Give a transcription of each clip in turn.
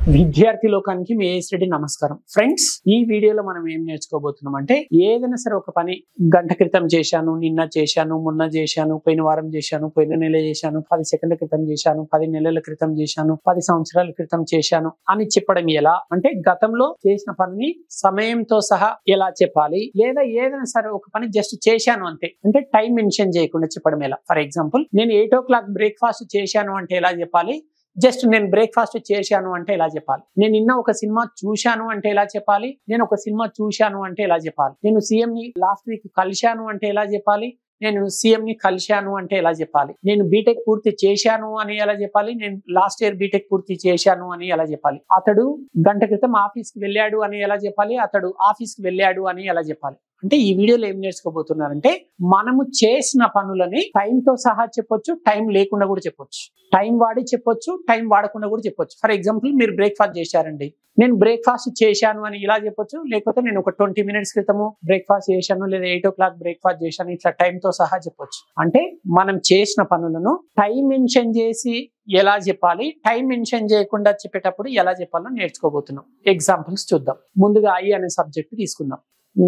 విద్యార్థి లోకానికి మీ ఏఎస్ రెడ్డి నమస్కారం. ఫ్రెండ్స్, ఈ వీడియోలో మనం ఏం నేర్చుకోబోతున్నాం అంటే ఏదైనా సరే ఒక పని గంట క్రితం చేశాను, నిన్న చేశాను, మొన్న చేశాను, పోయిన వారం చేశాను, పోయిన నెల చేశాను, 10 సెకండ్ల క్రితం చేశాను, 10 నెలల క్రితం చేశాను, 10 సంవత్సరాల క్రితం చేశాను అని చెప్పడం ఎలా అంటే గతంలో చేసిన పనిని సమయంతో సహా ఎలా చెప్పాలి, లేదా ఏదైనా సరే ఒక పని జస్ట్ చేశాను అంతే అంటే టైం మెన్షన్ చేయకుండా చెప్పడం ఎలా. ఫర్ ఎగ్జాంపుల్, నేను 8 o'clock బ్రేక్ఫాస్ట్ చేశాను అంటే ఎలా చెప్పాలి, జస్ట్ నేను బ్రేక్ఫాస్ట్ చేశాను అంటే ఎలా చెప్పాలి. నేను నిన్న ఒక సినిమా చూశాను అంటే ఎలా చెప్పాలి, నేను ఒక సినిమా చూశాను అంటే ఎలా చెప్పాలి. నేను సీఎం ని లాస్ట్ వీక్ కలిశాను అంటే ఎలా చెప్పాలి, నేను సీఎం ని కలిశాను అంటే ఎలా చెప్పాలి. నేను బీటెక్ పూర్తి చేశాను అని ఎలా చెప్పాలి, నేను లాస్ట్ ఇయర్ బీటెక్ పూర్తి చేశాను అని ఎలా చెప్పాలి. అతడు గంట క్రితం ఆఫీస్కి వెళ్ళాడు అని ఎలా చెప్పాలి, అతడు ఆఫీస్కి వెళ్ళాడు అని ఎలా చెప్పాలి. అంటే ఈ వీడియోలో ఏం నేర్చుకోబోతున్నారంటే మనము చేసిన పనులని టైంతో సహా చెప్పొచ్చు, టైం లేకుండా కూడా చెప్పొచ్చు, టైం వాడి చెప్పొచ్చు, టైం వాడకుండా కూడా చెప్పొచ్చు. ఫర్ ఎగ్జాంపుల్, మీరు బ్రేక్ఫాస్ట్ చేశారండి, నేను బ్రేక్ఫాస్ట్ చేశాను అని ఇలా చెప్పొచ్చు, లేకపోతే నేను ఒక 20 minutes క్రితము బ్రేక్ఫాస్ట్ చేశాను, లేదా 8 o'clock బ్రేక్ఫాస్ట్ చేశాను, ఇట్లా టైంతో సహా చెప్పొచ్చు. అంటే మనం చేసిన పనులను టైం మెన్షన్ చేసి ఎలా చెప్పాలి, టైం మెన్షన్ చేయకుండా చెప్పేటప్పుడు ఎలా చెప్పాలో నేర్చుకోబోతున్నాం. ఎగ్జాంపుల్స్ చూద్దాం. ముందుగా ఐ అనే సబ్జెక్ట్ తీసుకుందాం.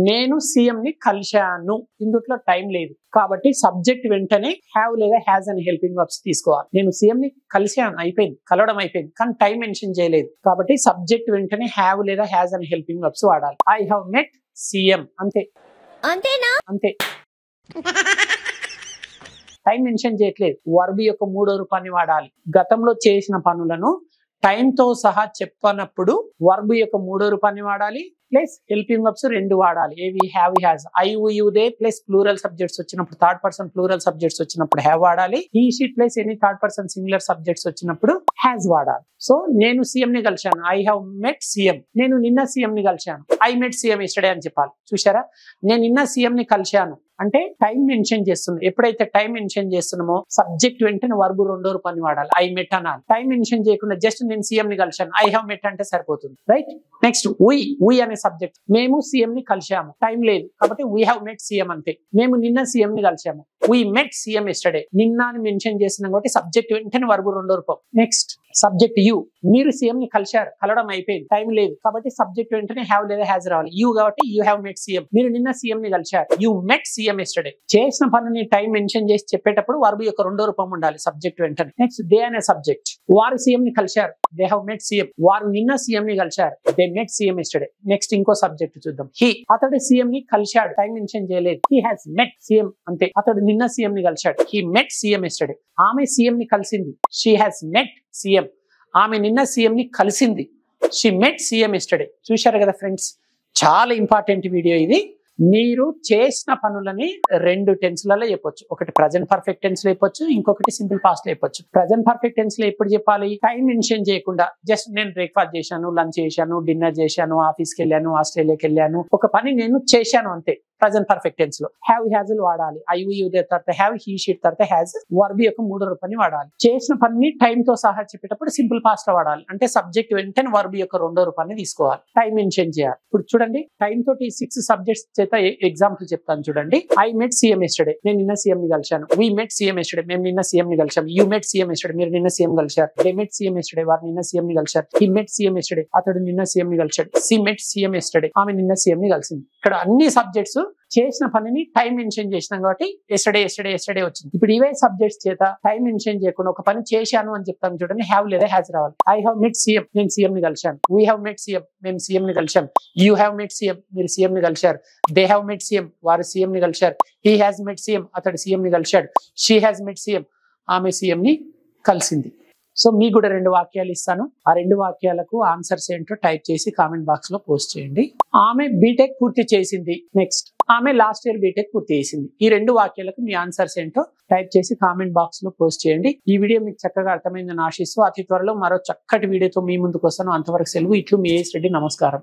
నేను సీఎం ని కలిశాను, ఇందుట్లో టైం లేదు కాబట్టి సబ్జెక్ట్ వెంటనే హ్యావ్ లేదా హ్యాజ్ అని హెల్పింగ్ వర్బ్స్ తీసుకోవాలి. నేను సీఎం ని కలిశాను, అయిపోయింది, కలవడం అయిపోయింది, కానీ టైం మెన్షన్ చేయలేదు కాబట్టి సబ్జెక్ట్ వెంటనే హ్యావ్ లేదా హ్యాజ్ అని హెల్పింగ్ వర్బ్స్ వాడాలి. ఐ హావ్ మెట్ సీఎం, అంతే. అంతేనా? అంతే. టైం మెన్షన్ చేయట్లేదు. వర్బ్ యొక్క 3వ రూపాన్ని వాడాలి. గతంలో చేసిన పనులను టైంతో సహా చెప్పనప్పుడు వర్బ్ యొక్క 3వ రూపాన్ని వాడాలి, ప్లస్ హెల్పింగ్ వర్బ్స్ 2 వాడాలి. ఏవి? Have, has. I, you, they plus plural subjects వచ్చినప్పుడు, థర్డ్ పర్సన్ ప్లూరల్ సబ్జెక్ట్స్ వచ్చినప్పుడు హ్యావ్ వాడాలి. He, she plus any third person singular subjects వచ్చినప్పుడు హ్యాజ్ వాడాలి. సో నేను సీఎం ని కలిశాను, ఐ హావ్ మెట్ సీఎం. నేను నిన్న సీఎం ని కలిశాను, ఐ మెట్ సీఎం ఎస్టర్డే అని చెప్పాలి. చూసారా, నేను నిన్న సీఎం ని కలిశాను అంటే టైం మెన్షన్ చేస్తుంది. ఎప్పుడైతే టైం మెన్షన్ చేస్తున్నామో సబ్జెక్ట్ వెంటనే వర్బ్ 2వ రూపాన్ని వాడాలి, ఐ మెట్ అనాలి. టైం మెన్షన్ చేయకుండా జస్ట్ నేను సీఎం ని కలిశాను, ఐ హావ్ మెట్ అంటే సరిపోతుంది, రైట్. నెక్స్ట్ వీ అనే సబ్జెక్ట్. మేము సీఎం ని కలిశాము, టైం లేదు కాబట్టి వీ హావ్ మెట్ సీఎం అంతే. మేము నిన్న సీఎం ని కలిశాము, వీ మెట్ సీఎం ఎస్టర్డే. నిన్న అని మెన్షన్ చేస్తున్నాం కాబట్టి సబ్జెక్ట్ వెంటనే వర్బ్ 2వ రూపం. Next subject you. మీరు సీఎం ని కలిశారు, కలవడం అయిపోయింది, టైం లేదు కాబట్టి సబ్జెక్ట్ వెంటనే హ్యావ్ లేదా హ్యాజ్ రావాలి. యు కాబట్టి యూ హ్యావ్ మెట్ సీఎం. మీరు నిన్న సీఎం ని కలిశారు, యు మెట్ సీఎం ఎస్టర్డే. చేసిన పనిని టైం మెన్షన్ చేసి చెప్పేటప్పుడు వర్బ్ యొక్క 2వ రూపం ఉండాలి సబ్జెక్ట్ వెంటనే. నెక్స్ట్ దే అనే సబ్జెక్ట్. వారు సీఎం ని కలిశారు, దే హావ్ మెట్ సీఎం. వారు నిన్న సీఎం ని కలిశారు, they met CM yesterday. Next ఇంకో సబ్జెక్ట్ చూద్దాం. హీ. అతడు సీఎం ని కలిశాడు, టైం మెన్షన్ చేయలేదు, హీ హాస్ మెట్ సీఎం అంతే. అతడు నిన్న సీఎం ని కలిశాడు, హీ మెట్ సీఎం ఎస్టర్డే. ఆమె సీఎం ని కలిసింది, షీ హాస్ మెట్ సీఎం. ఆమె నిన్న సీఎం ని కలిసింది, షీ మెట్ సీఎం ఎస్టర్డే. చూశారు కదా ఫ్రెండ్స్, చాలా ఇంపార్టెంట్ వీడియో ఇది. మీరు చేసిన పనులని 2 టెన్స్లలో చెప్పొచ్చు. ఒకటి ప్రజెంట్ పర్ఫెక్ట్ టెన్స్ లో చెప్పొచ్చు, ఇంకొకటి సింపుల్ పాస్ట్ లో చెప్పొచ్చు. ప్రజెంట్ పర్ఫెక్ట్ టెన్స్ లో ఎప్పుడు చెప్పాలి, టైం మెన్షన్ చేయకుండా జస్ట్ నేను బ్రేక్ఫాస్ట్ చేశాను, లంచ్ చేశాను, డిన్నర్ చేశాను, ఆఫీస్కి వెళ్ళాను, ఆస్ట్రేలియాకి వెళ్ళాను, ఒక పని నేను చేశాను అంతే. ప్రజెంట్ పర్ఫెక్ట్ టెన్స్ లో హ్యావ్, హ్యాజ్ వాడాలి. ఐ, యు, దే తర్వాత హ్యావ్, హీ, షీ తర్వాత హ్యాజ్. వర్బ్ యొక్క 3వ రూపాన్ని వాడాలి. చేసిన పని టైంతో సహా చెప్పేటప్పుడు సింపుల్ పాస్ట్ లో వాడాలి. అంటే సబ్జెక్ట్ వెంటనే వర్బ్ యొక్క 2వ రూపాన్ని తీసుకోవాలి, టైం మెన్షన్ చేయాలి. ఇప్పుడు చూడండి, టైం తోటి 6 సబ్జెక్ట్స్ చేత ఎగ్జాంపుల్ చెప్తాను చూడండి. ఐ మెట్ సీఎం ఎస్టర్డే, నేను నిన్న సీఎం ని కలిశాను. వీ మెట్ సీఎం ఎస్టర్డే, మేము నిన్న సీఎం ని కలిశాం. యూ మెట్ సీఎం ఎస్టర్డే, మీరు నిన్న సీఎం కలిశారు. దే మెట్ సీఎం ఎస్టర్డే, వారు నిన్న సీఎం ని కలిశారు. హీ మెట్ సీఎం ఎస్టర్డే, అతడు నిన్న సీఎం ని కలిశాడు. సీ మెట్ సీఎం ఎస్టర్డే, ఆమె నిన్న సీఎం ని కలిసింది. ఇక్కడ అన్ని సబ్జెక్ట్స్ చేసిన పనిని టైం మెన్షన్ చేసినాం కాబట్టి ఎస్టర్డే ఎస్టర్డే ఎస్టర్డే వచ్చింది. ఇప్పుడు ఇవే సబ్జెక్ట్స్ చేత టైం మెన్షన్ చేయకుండా ఒక పని చేశాను అని చెప్తాను చూడండి, హ్యావ్ లేదా హ్యాజ్ రావాలి. ఐ హావ్ మెట్ సీఎం, నేను సీఎం ని కలిశాను. వీ హ్యావ్ మెట్ సీఎం, మేము సీఎం ని కలిశాం. యూ హ్యావ్ మెట్ సీఎం, మీరు సీఎం ని కలిశారు. దే హ్యావ్ మెట్ సీఎం, వారు సీఎం ని కలిశారు. హీ హ్యాస్ మెట్ సీఎం, అతడు సీఎం ని కలిశాడు. షీ హ్యాస్ మెట్ సీఎం, ఆమె సీఎం ని కలిసింది. సో మీకు కూడా 2 వాక్యాలు ఇస్తాను. ఆ 2 వాక్యాలకు ఆన్సర్స్ ఏంటో టైప్ చేసి కామెంట్ బాక్స్ లో పోస్ట్ చేయండి. ఆమె బీటెక్ పూర్తి చేసింది. నెక్స్ట్, ఆమె లాస్ట్ ఇయర్ బీటెక్ పూర్తి చేసింది. ఈ 2 వాక్యాలకు మీ ఆన్సర్స్ ఏంటో టైప్ చేసి కామెంట్ బాక్స్ లో పోస్ట్ చేయండి. ఈ వీడియో మీకు చక్కగా అర్థమైందని ఆశిస్తూ అతి త్వరలో మరో చక్కటి వీడియోతో మీ ముందుకు వస్తాను. అంతవరకు సెలవు. ఇట్లు మీ ఏఎస్ రెడ్డి. నమస్కారం.